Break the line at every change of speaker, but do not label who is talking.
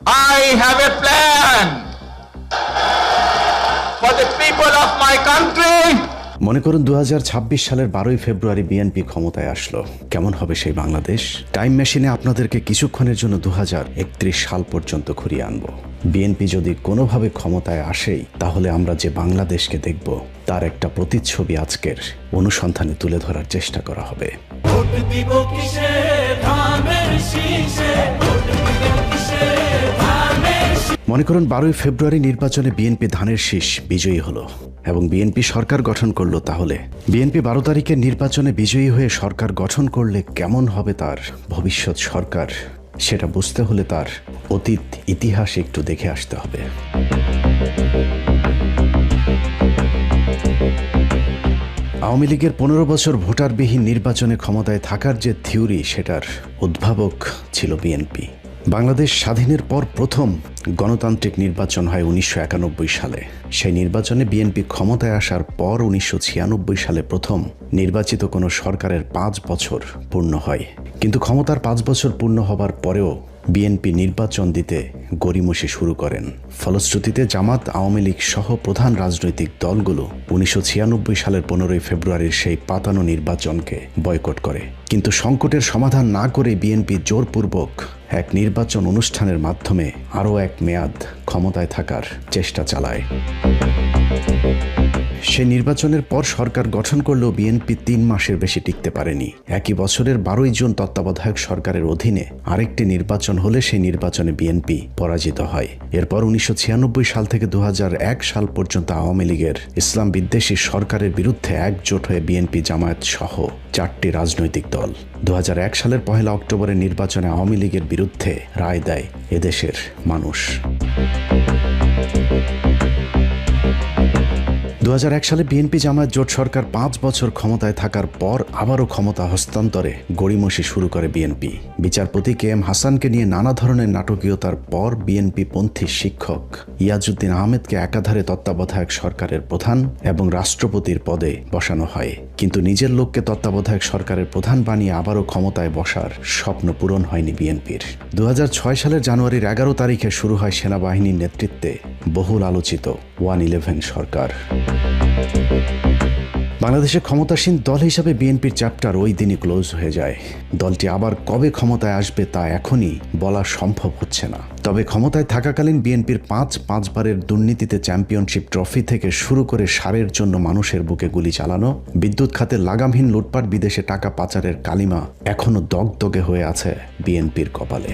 I have a plan for the people of my country.
মনে করুন 2026 সালের 12ই ফেব্রুয়ারি BNP ক্ষমতায় আসলো। কেমন হবে সেই বাংলাদেশ? টাইম মেশিনে আপনাদেরকে কিছুক্ষণের জন্য 2031 সাল পর্যন্ত ঘুরিয়ে আনবো। বিএনপি যদি কোনোভাবে ক্ষমতায় আসেই, তাহলে আমরা যে বাংলাদেশকে দেখব তার একটা প্রতিচ্ছবি আজকের অনুসন্ধানে তুলে ধরার চেষ্টা করা হবে।
ভোট দিব কিসে ধানের শীষে, ভোট দিব কিসে ধানের শীষে।
মনে করুন 12ই ফেব্রুয়ারি নির্বাচনে বিএনপি ধানের শীষ বিজয়ী হলো এবং বিএনপি সরকার গঠন করলো। তাহলে বিএনপি 12 তারিখের নির্বাচনে বিজয়ী হয়ে সরকার গঠন করলে কেমন হবে তার ভবিষ্যৎ সরকার, সেটা বুঝতে হলে তার অতীত ইতিহাস একটু দেখে আসতে হবে। আওয়ামী লীগের 15 বছর ভোটারবিহীন নির্বাচনে ক্ষমতায় থাকার যে থিওরি, সেটার উদ্ভাবক ছিল বিএনপি। বাংলাদেশ স্বাধীনের পর প্রথম গণতান্ত্রিক নির্বাচন হয় 1991 সালে। সেই নির্বাচনে বিএনপি ক্ষমতায় আসার পর 1996 সালে প্রথম নির্বাচিত কোনো সরকারের 5 বছর পূর্ণ হয়। কিন্তু ক্ষমতার 5 বছর পূর্ণ হবার পরেও বিএনপি নির্বাচন দিতে গড়িমসি শুরু করেন। ফলশ্রুতিতে জামাত, আওয়ামী লীগ সহ প্রধান রাজনৈতিক দলগুলো 1996 সালের 15ই ফেব্রুয়ারির সেই পাতানো নির্বাচনকে বয়কট করে। কিন্তু সংকটের সমাধান না করে বিএনপি জোরপূর্বক এক নির্বাচন অনুষ্ঠানের মাধ্যমে আরও এক মেয়াদ ক্ষমতায় থাকার চেষ্টা চালায়। সেই নির্বাচনের পর সরকার গঠন করলেও বিএনপি 3 মাসের বেশি টিকতে পারেনি। একই বছরের 12ই জুন তত্ত্বাবধায়ক সরকারের অধীনে আরেকটি নির্বাচন হলে সেই নির্বাচনে বিএনপি পরাজিত হয়। এরপর 1996 সাল থেকে 2001 সাল পর্যন্ত আওয়ামী লীগের ইসলাম বিদ্বেষী সরকারের বিরুদ্ধে একজোট হয়ে বিএনপি, জামায়াত সহ 4টি রাজনৈতিক দল 2001 সালের 1 অক্টোবরের নির্বাচনে আওয়ামী লীগের বিরুদ্ধে রায় দেয় এদেশের মানুষ। 2001 সালে বিএনপি জামায়াত জোট সরকার 5 বছর ক্ষমতায় থাকার পর আবারও ক্ষমতা হস্তান্তরে গড়িমসি শুরু করে বিএনপি। বিচারপতি KM হাসানকে নিয়ে নানা ধরনের নাটকীয়তার পর বিএনপি পন্থী শিক্ষক ইয়াজউদ্দিন আহমেদকে একাধারে তত্ত্বাবধায়ক সরকারের প্রধান এবং রাষ্ট্রপতির পদে বসানো হয়। কিন্তু নিজের লোককে তত্ত্বাবধায়ক সরকারের প্রধান বানিয়ে আবারও ক্ষমতায় বসার স্বপ্ন পূরণ হয়নি বিএনপির। 2006 সালের জানুয়ারির 11 তারিখে শুরু হয় সেনাবাহিনীর নেতৃত্বে বহুল আলোচিত 111 সরকার। বাংলাদেশে ক্ষমতাসীন দল হিসাবে বিএনপির চ্যাপ্টার ওই দিনই ক্লোজ হয়ে যায়। দলটি আবার কবে ক্ষমতায় আসবে তা এখনই বলা সম্ভব হচ্ছে না। তবে ক্ষমতায় থাকাকালীন বিএনপির 5 বারের দুর্নীতিতে চ্যাম্পিয়নশিপ ট্রফি থেকে শুরু করে সারের জন্য মানুষের বুকে গুলি চালানো, বিদ্যুৎ খাতে লাগামহীন লুটপাট, বিদেশে টাকা পাচারের কালিমা এখনো দগদগে হয়ে আছে বিএনপির কপালে।